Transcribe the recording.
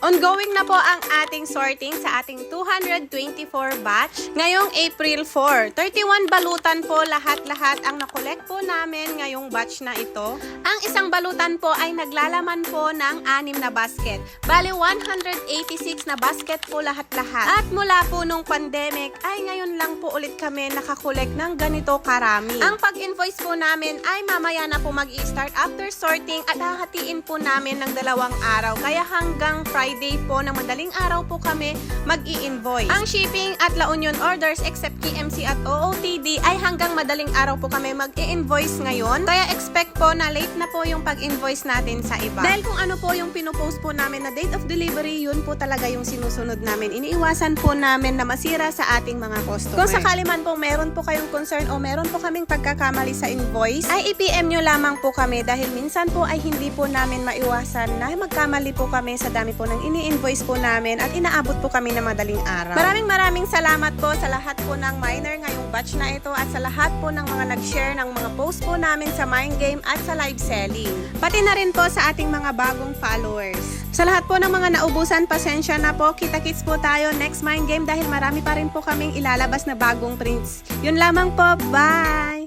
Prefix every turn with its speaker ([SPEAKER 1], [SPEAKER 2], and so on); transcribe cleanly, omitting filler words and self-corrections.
[SPEAKER 1] Ongoing na po ang ating sorting sa ating 224 batch ngayong April 4. 31 balutan po lahat-lahat ang nakolekt po namin ngayong batch na ito. Ang isang balutan po ay naglalaman po ng 6 na basket. Bali 186 na basket po lahat-lahat. At mula po nung pandemic ay ngayon lang po ulit kami nakakolekt ng ganito karami. Ang pag-invoice po namin ay mamaya na po mag-i-start after sorting at hahatiin po namin ng 2 araw. Kaya hanggang Friday po ng madaling araw po kami mag-i-invoice. Ang shipping at La Union orders except KMC at OOTD ay hanggang madaling araw po kami mag-i-invoice ngayon. Kaya expect po na late na po yung pag-invoice natin sa iba. Dahil kung ano po yung pinopost po namin na date of delivery, yun po talaga yung sinusunod namin. Iniiwasan po namin na masira sa ating mga customer. Kung sakali man po meron po kayong concern o meron po kaming pagkakamali sa invoice, ay i-PM nyo lamang po kami dahil minsan po ay hindi po namin maiwasan na magkamali po kami sa dami po ng ini-invoice po namin at inaabot po kami ng madaling araw. Maraming salamat po sa lahat po ng miner ngayong batch na ito at sa lahat po ng mga nag-share ng mga post po namin sa Mind Game at sa live selling. Pati na rin po sa ating mga bagong followers. Sa lahat po ng mga naubusan, pasensya na po. Kita-kits po tayo next Mind Game dahil marami pa rin po kaming ilalabas na bagong prints. Yun lamang po. Bye!